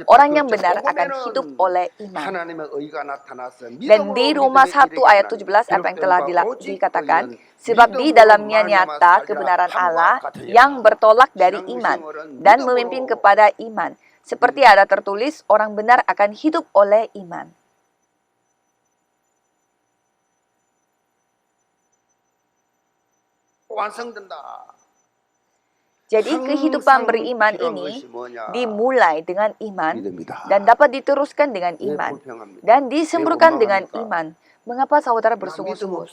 Orang yang benar akan hidup oleh iman. Dan di Roma 1 ayat 17 apa yang telah dikatakan, sebab di dalamnya nyata kebenaran Allah yang bertolak dari iman dan memimpin kepada iman. Seperti ada tertulis, orang benar akan hidup oleh iman. Jadi kehidupan beriman ini dimulai dengan iman dan dapat diteruskan dengan iman dan disembuhkan dengan iman. Mengapa saudara bersungguh-sungguh?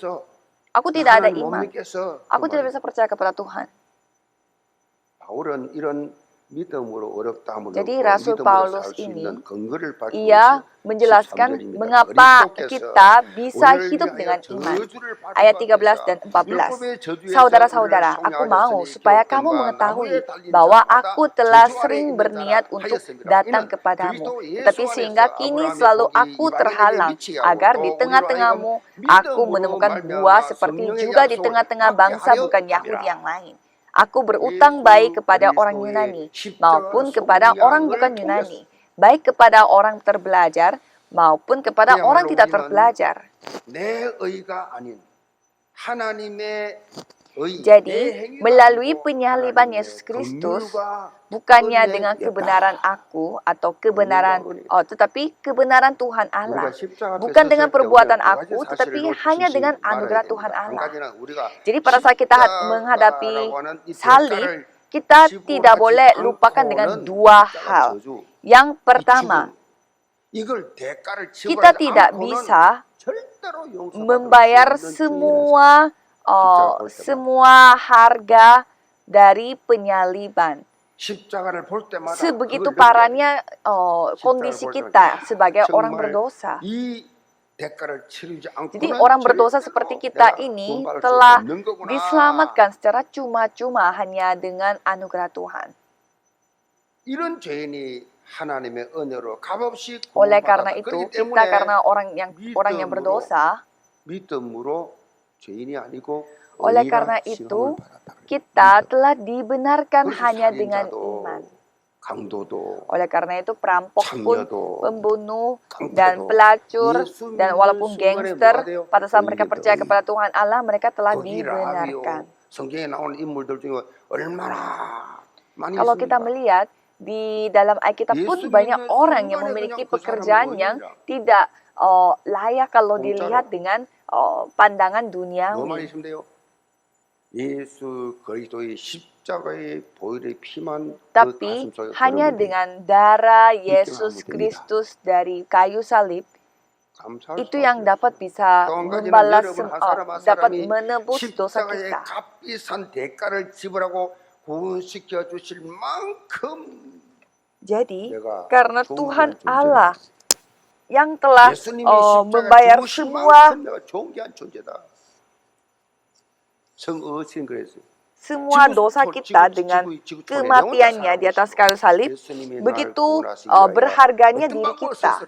Aku tidak ada iman. Aku tidak bisa percaya kepada Tuhan. Jadi Rasul Paulus ini, ia menjelaskan mengapa kita bisa hidup dengan iman. Ayat 13 dan 14. Saudara-saudara, aku mau supaya kamu mengetahui bahwa aku telah sering berniat untuk datang kepadamu. Tetapi sehingga kini selalu aku terhalang, agar di tengah-tengahmu aku menemukan buah seperti juga di tengah-tengah bangsa bukan Yahudi yang lain. Aku berutang baik kepada orang Yunani maupun kepada orang bukan Yunani, baik kepada orang terbelajar maupun kepada orang tidak terbelajar. Jadi, melalui penyaliban Yesus Kristus, bukannya dengan kebenaran aku atau kebenaran, tetapi kebenaran Tuhan Allah. Bukan dengan perbuatan aku, tetapi hanya dengan anugerah Tuhan Allah. Jadi pada saat kita menghadapi salib, kita tidak boleh lupakan dengan dua hal. Yang pertama, kita tidak bisa membayar semua harga dari penyaliban. Sebegitu parahnya kondisi kita sebagai orang berdosa. Jadi orang berdosa seperti kita ini telah diselamatkan secara cuma-cuma hanya dengan anugerah Tuhan. Oleh karena itu, kita karena orang yang berdosa, oleh karena itu, kita telah dibenarkan hanya dengan iman. Oleh karena itu, perampok pun, pembunuh, dan pelacur, dan walaupun gangster, pada saat mereka percaya kepada Tuhan Allah, mereka telah dibenarkan. Kalau kita melihat, di dalam Alkitab pun banyak orang yang memiliki pekerjaan yang tidak layak kalau dilihat dengan pandangan duniawi. Tapi hanya dengan darah Yesus Kristus dari kayu salib, itu yang dapat bisa membalas, dapat menebus dosa kita. Jadi, karena Tuhan Allah yang telah membayar semua dosa kita dengan kematiannya di atas kayu salib, begitu berharganya diri kita.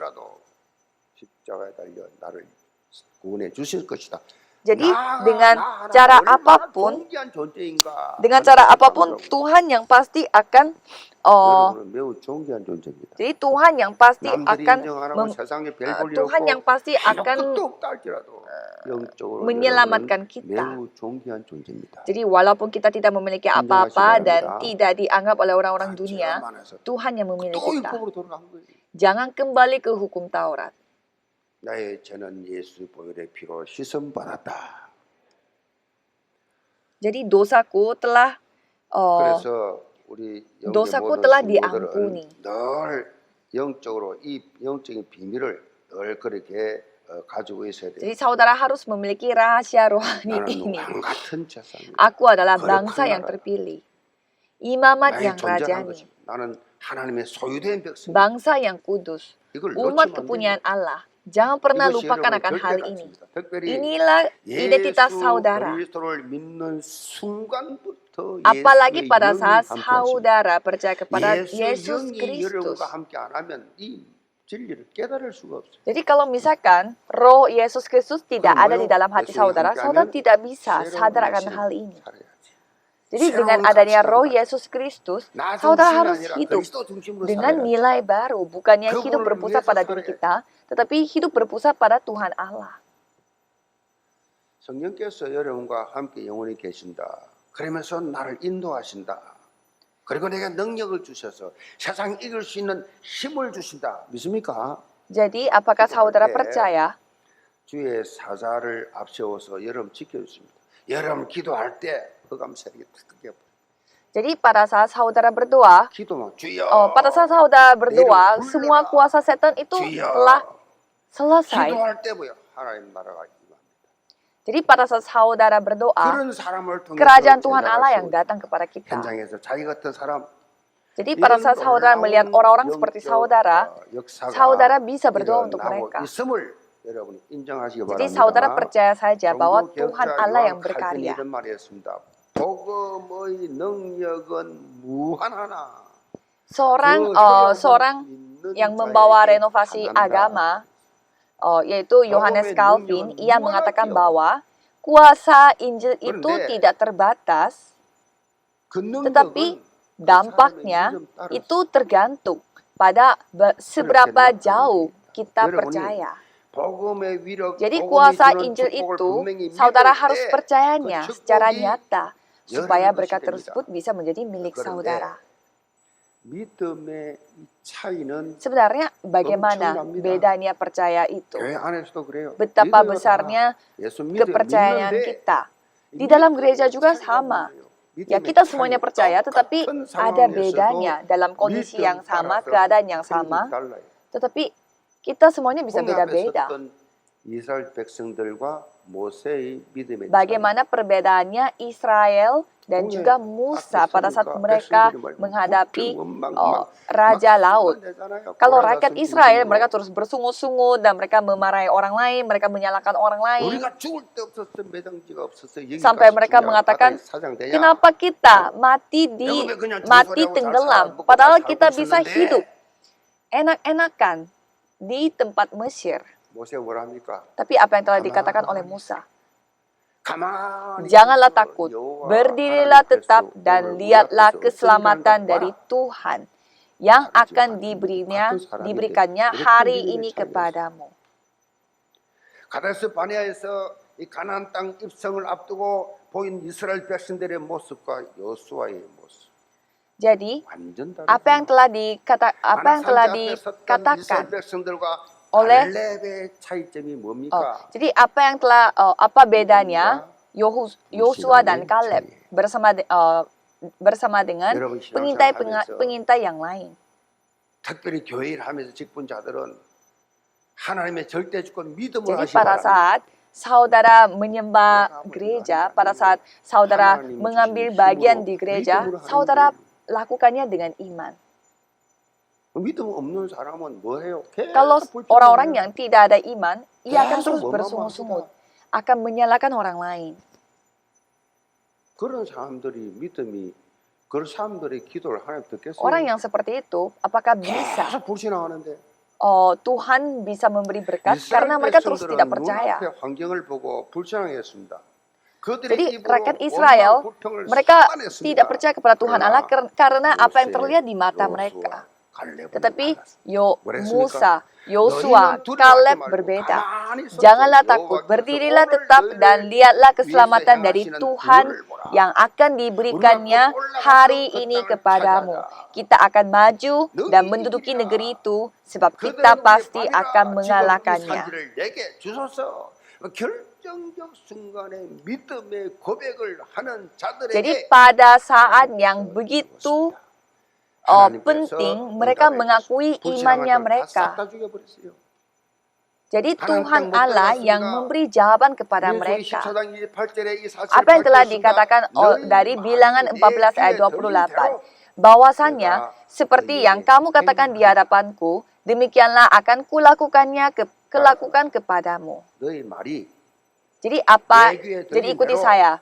Jadi dengan cara apapun Tuhan yang pasti akan jadi Tuhan yang pasti akan menyelamatkan kita. Jadi walaupun kita tidak memiliki apa-apa dan tidak dianggap oleh orang-orang dunia, Tuhan yang memilih kita. Jangan kembali ke hukum Taurat. Jadi dosaku telah diampuni. Jadi saudara harus memiliki rahasia rohani ini. Aku adalah bangsa yang terpilih, imamat yang rajani, bangsa yang kudus, umat kepunyaan Allah. Jangan pernah lupakan akan hal ini. Inilah identitas saudara. Apalagi pada saat saudara percaya kepada Yesus Kristus. 진리를 깨달을 수가 없어요. Jadi kalau misalkan roh Yesus Kristus tidak ada di dalam hati saudara, saudara tidak bisa sadar akan hal ini. Jadi dengan adanya roh Yesus Kristus, saudara harus hidup dengan nilai baru, bukannya hidup berpusat pada diri kita, tetapi hidup berpusat pada Tuhan Allah. 성령께서 여러분과 함께 영원히 계신다. 그러면서 나를 인도하신다. 그리고 내게 능력을 주셔서 세상 이길 수 있는 힘을 주신다. 믿습니까? Jadi apakah saudara percaya? 주의 사자를 앞세워서 여러분 지켜주십니다. 여러분 기도할 때 흑암세력이 크게 Jadi pada saat saudara berdoa, 기도만 주여. pada saat saudara berdoa, semua kuasa setan itu telah selesai. 기도할 때 뭐야? 하나님 나라가 임합니다. Jadi pada saat saudara berdoa, 그런 사람을 통해서 kerajaan Tuhan 제자가 Allah yang 세워집니다. datang kepada kita. 현장에서 자기 같은 사람 Jadi pada saat saudara melihat orang-orang seperti saudara, saudara bisa berdoa untuk mereka. 있음을 여러분 인정하시기 Jadi 바랍니다. saudara percaya saja bahwa Tuhan Allah yang berkarya. 이런 말이 했습니다. 복음의 능력은 무한하나. Seorang yang membawa renovasi agama, yaitu Yohanes Calvin, ia mengatakan bahwa kuasa Injil itu tidak terbatas, tetapi dampaknya itu tergantung pada seberapa jauh kita percaya. Jadi kuasa Injil itu saudara harus percayanya secara nyata supaya berkat tersebut bisa menjadi milik saudara. 믿음의 차이는 Sebenarnya bagaimana bedanya percaya itu? 교회 안에서도 그래요. Betapa besarnya kepercayaan kita. Di dalam gereja juga sama. Ya kita semuanya percaya, tetapi ada bedanya dalam kondisi yang sama, keadaan yang sama. Tetapi kita semuanya bisa beda-beda. 이스라엘 백성들과 모세의 믿음의 Bagaimana perbedaannya Israel dan juga Musa pada saat mereka menghadapi Raja Laut. Kalau rakyat Israel, mereka terus bersungut-sungut dan mereka memarahi orang lain, mereka menyalahkan orang lain. Sampai mereka mengatakan, kenapa kita mati tenggelam, padahal kita bisa hidup enak-enakan di tempat Mesir. Tapi apa yang telah dikatakan oleh Musa? Janganlah takut, berdirilah tetap dan lihatlah keselamatan dari Tuhan yang akan diberikannya hari ini kepadamu. 가데스 바네아에서 이 가나안 땅 입성을 앞두고 보인 이스라엘 백성들의 모습과 여호수아의 모습. Jadi, apa yang telah dikatakan oleh jadi apa bedanya Yosua dan Kaleb bersama dengan pengintai yang lain. 특별히 교회를 하면서 직분자들은 하나님의 절대 주권 믿음을 Jadi 하시기 pada 바랍니다. saat saudara menyembah gereja, pada saat saudara mengambil bagian di gereja, saudara lakukannya dengan iman. 믿음 없는 사람은 뭐 해요? Kalau orang-orang yang tidak ada iman, ia akan terus bersungut-sungut, akan menyalahkan orang lain. 그런 사람들의 기도를 하나님 듣겠어요? Orang yang seperti itu, apakah bisa 계속 불신앙하는데 Tuhan bisa memberi berkat karena mereka terus tidak percaya. 환경을 보고 불신앙했습니다. Jadi rakyat Israel, mereka tidak percaya kepada Tuhan Allah karena apa yang terlihat di mata mereka. Tetapi Musa, Yosua, Kaleb berbeda. Janganlah takut, berdirilah tetap dan lihatlah keselamatan dari Tuhan yang akan diberikannya hari ini kepadamu. Kita akan maju dan menduduki negeri itu sebab kita pasti akan mengalahkannya. Jadi pada saat yang begitu penting, mereka mengakui imannya mereka. Jadi Tuhan Allah yang memberi jawaban kepada mereka. Apa yang telah dikatakan dari Bilangan 14 ayat 28. Bahwasannya, seperti yang kamu katakan di hadapanku, demikianlah akan kulakukannya kelakukan kepadamu. Jadi Jadi ikuti saya.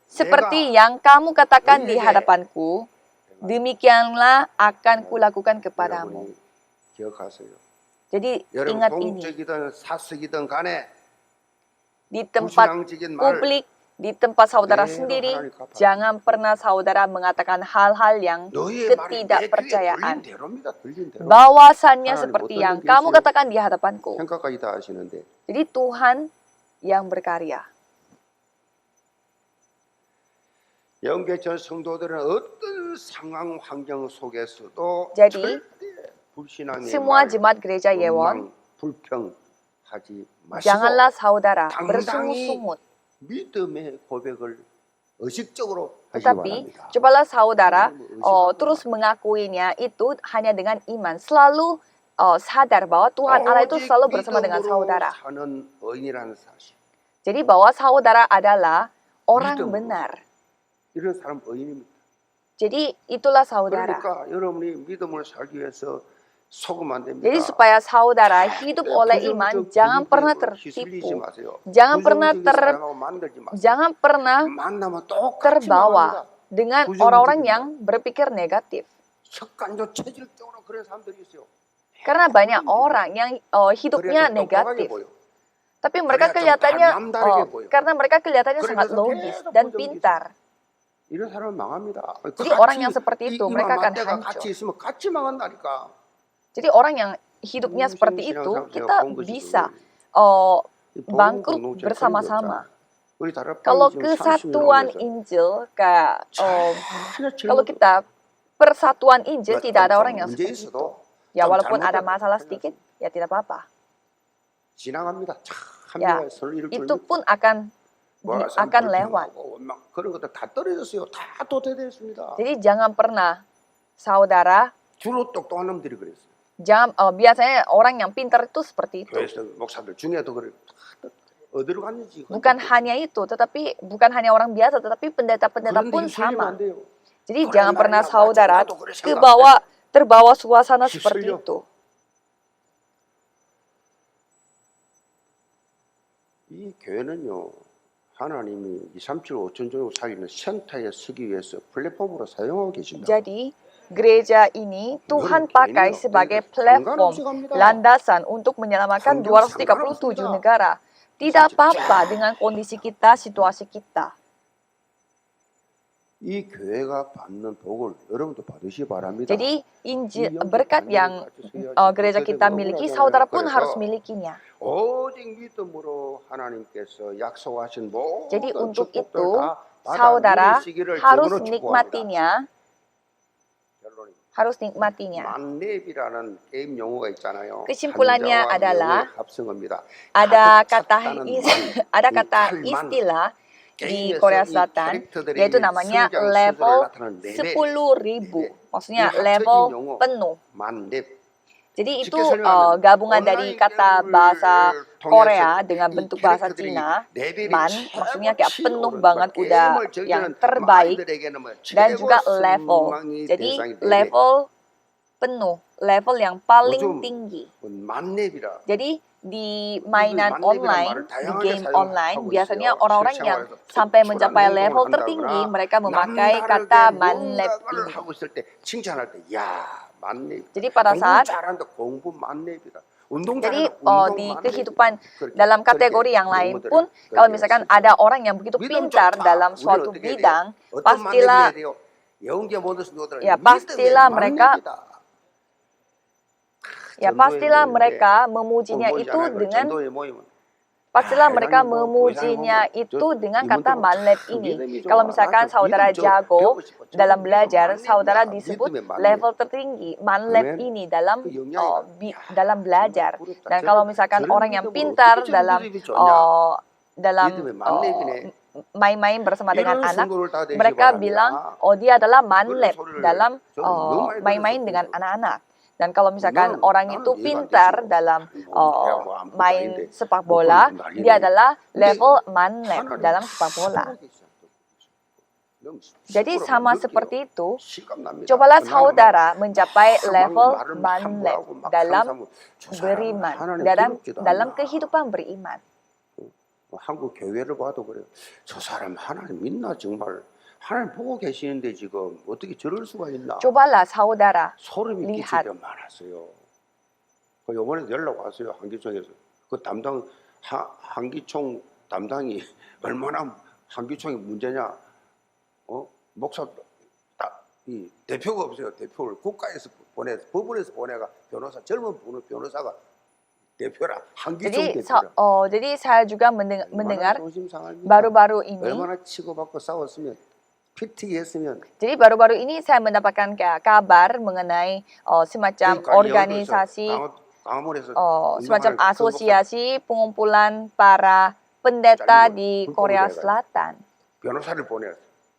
Seperti yang kamu katakan di hadapanku, demikianlah akan kulakukan kepadamu. Jadi 여러분 ingat ini, 공적이든 사석이든 간에 di tempat 불신앙적인 말 publik, di tempat saudara 그대로 sendiri, 하나님 갚아줍니다. jangan pernah saudara mengatakan hal-hal yang 너희의 말이 내 귀에 들린 ketidakpercayaan. 대로입니다. 들린 대로. Bahwasannya 하나님 seperti 어떤 yang 일이 kamu 있어요? katakan di hadapanku. 평가까지 다 하시는데 Jadi Tuhan yang berkarya. 영계전 성도들은 어떤 상황 환경 속에서도 Jadi, 절대 불신앙의 Semua 말, jemaat gereja Yewon, 원망, 불평하지 마시고 janganlah saudara 당당히 bersungut-sungut. 믿음의 고백을 의식적으로 하시기 Tetapi, 바랍니다. cobalah saudara terus mengakuinya itu hanya dengan iman. Selalu sadar bahwa Tuhan Allah itu 오직 selalu bersama dengan 믿음으로 saudara. 사는 의인이라는 사실. Jadi bahwa saudara adalah orang 믿음으로. benar. 이런 사람 의인입니다. Jadi itulah saudara. 그러니까 여러분이 믿음을 살기 위해서 속으면 안 됩니다. Jadi supaya saudara hidup oleh iman, jangan pernah tertipu. Jangan pernah jangan pernah terbawa dengan orang-orang yang berpikir negatif. 습관적 체질적으로 그런 사람들이 있어요. Karena banyak orang yang hidupnya 그래서 똑똑하게 negatif. 보여. Tapi mereka kelihatannya karena mereka kelihatannya sangat logis dan pintar. 이런 사람은 망합니다. Jadi orang yang seperti itu mereka akan 같이 hancur. 있으면 같이 망한다니까. Jadi orang yang hidupnya seperti itu kita bisa bangkrut bersama-sama. Kalau kesatuan Injil kayak kalau kita persatuan Injil tidak ada orang yang seperti itu. Ya walaupun ada masalah sedikit ya tidak apa-apa. 지나갑니다. Ya itu pun akan lewat. 그런 것들 다 떨어졌어요. 다 도태됐습니다. Jadi jangan pernah saudara 주로 똑똑한 놈들이 그랬어요. jangan biasanya orang yang pintar itu seperti itu. 교회에서 목사들 중에도 그래. 어디로 갔는지. Bukan hanya itu, tetapi bukan hanya orang biasa, tetapi pendeta-pendeta pun sama. Jadi jangan pernah saudara terbawa suasana seperti itu. 이 교회는요. 하나님이 237 5천 종족 사귀는 센터에 서기 위해서 플랫폼으로 사용하고 계신다. Jadi gereja ini Tuhan pakai sebagai platform landasan untuk menyelamatkan 237 negara. Tidak apa-apa dengan kondisi kita, situasi kita. 이 교회가 받는 복을 여러분도 받으시기 바랍니다. Jadi berkat yang gereja kita miliki, saudara pun harus milikinya. 오직 믿음으로 하나님께서 약속하신 모든 Jadi untuk itu 축복들 다 saudara 받아들이시기를 harus 주님으로 축복합니다. nikmatinya. 결론입니다. Harus nikmatinya. 만렙이라는 게임 용어가 있잖아요. Kesimpulannya 한자와 adalah 영어의 합성어입니다. ada 가득 kata 찼다는 ada 말. kata 이 istilah di 게임에서 Korea 이 Selatan 캐릭터들의 yaitu namanya 성장 level 수준을 나타내는 레벨. 10.000. Maksudnya 이 합쳐진 level 용어. penuh. 만렙. Jadi itu 쉽게 설명하면 gabungan dari 온라인 kata 게임을 bahasa Korea 통해서 dengan 이 bentuk bahasa 캐릭터들이 Cina, 레벨이 man, 최고 maksudnya kayak penuh 치열한 banget 막 udah 게임을 yang 즐기는 terbaik, 아이들에게는 뭐 dan 최고 juga level. 선망이 Jadi 대상이 레벨. level penuh, level yang paling 요즘 tinggi. 만렙이라. Jadi di mainan 만렙이란 online, 말을 di 다양하게 game 사용하고 online, 있어요. biasanya orang-orang yang 실생활에서 sampai 특출한 mencapai 행동을 level 한다거나 tertinggi, mereka memakai kata manlab 뭔가를 ini. 하고 있을 때 칭찬할 때, 야, 만렙. Jadi pada 공부 saat 잘한다, 공부 만렙이다. 운동 Jadi 잘한다, 운동 di 만렙이다. kehidupan 그렇게, dalam kategori 그렇게 yang lain 용어들을 pun, kalau 그렇게 misalkan 쓰죠. ada orang yang begitu 믿음 pintar 좋다. dalam 우리는 suatu 어떻게 해야 돼요? bidang, 어떤 pastilah 만렙이 돼요? 영계 모든 성도들은 ya 믿음의 pastilah mereka 만렙이다. ya pastilah mereka memujinya itu dengan 전도의 모임은 pastilah mereka memujinya itu dengan kata manlab ini. Kalau misalkan saudara jago dalam belajar, saudara disebut level tertinggi manlab ini dalam dalam belajar. Dan kalau misalkan orang yang pintar dalam main-main bersama dengan anak, mereka bilang, oh dia adalah manlab dalam main-main dengan anak-anak. Dan kalau misalkan orang itu pintar dalam main sepak bola, dia adalah level manlab dalam sepak bola. Jadi sama seperti itu, cobalah saudara mencapai level manlab dalam beriman, dalam kehidupan beriman. 한국 교회를 봐도 그래요. 저 사람 하나님 믿나 정말. 하나님 보고 계시는데 지금 어떻게 저럴 수가 있나? Cobalah saudara 소름이 끼칠 lihat. 때 많았어요. 요번에 연락 왔어요. 한기총에서. 그 담당 한기총 담당이 얼마나 한기총이 문제냐? 목사 이 대표가 없어요. 대표를 국가에서 법원에서 보내가 변호사 젊은 변호사가 대표라 한기총 대표라. Jadi saya juga mendengar 조심상합니까? baru-baru ini. 얼마나 치고받고 싸웠으면 피튀기 했으면. Jadi baru-baru ini saya mendapatkan kabar mengenai semacam organisasi, semacam asosiasi pengumpulan para pendeta di Korea Selatan. 변호사를 보내.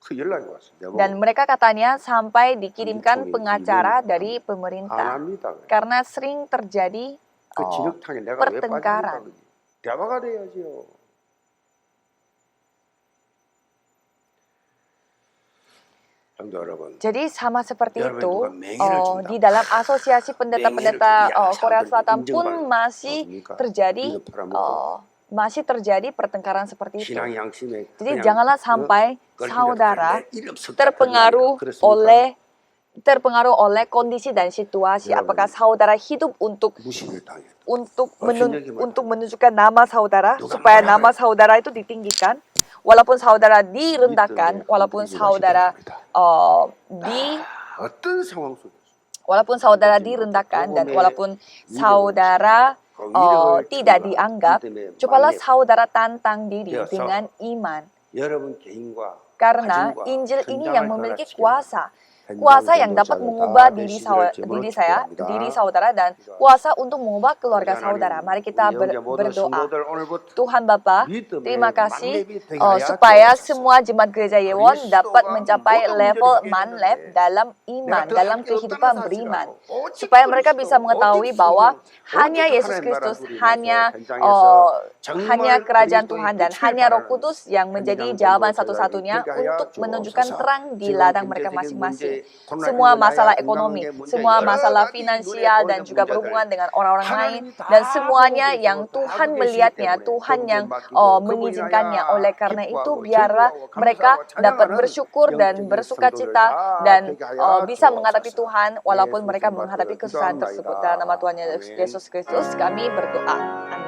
그 연락이 왔어. Dan mereka katanya sampai dikirimkan pengacara dari pemerintah karena sering terjadi 그 진흙탕에 내가 왜 pertengkaran. 빠집니까? 대화가 돼야지요. 성도 여러분. Jadi sama seperti itu, di dalam asosiasi pendeta-pendeta Korea Selatan pun masih terjadi pertengkaran seperti itu. Jadi janganlah sampai saudara terpengaruh oleh kondisi dan situasi. Apakah saudara hidup untuk menunjukkan nama saudara, supaya nama saudara itu ditinggikan, walaupun saudara direndahkan, walaupun saudara direndahkan dan walaupun saudara tidak dianggap, cobalah saudara tantang diri dengan iman. Karena Injil ini yang memiliki kuasa yang dapat mengubah diri saudara dan kuasa untuk mengubah keluarga saudara. Mari kita berdoa. Tuhan Bapa, terima kasih supaya semua jemaat gereja Yewon dapat mencapai level manlep dalam iman, dalam kehidupan beriman. Supaya mereka bisa mengetahui bahwa hanya Yesus Kristus, hanya kerajaan Tuhan dan hanya Roh Kudus yang menjadi jawaban satu-satunya untuk menunjukkan terang di ladang mereka masing-masing. Semua masalah ekonomi, semua masalah finansial dan juga berhubungan dengan orang-orang lain, dan semuanya yang Tuhan melihatnya, Tuhan yang mengizinkannya. Oleh karena itu biarlah mereka dapat bersyukur dan bersukacita dan bisa menghadapi Tuhan walaupun mereka menghadapi kesusahan tersebut. Dalam nama Tuhan Yesus Kristus kami berdoa.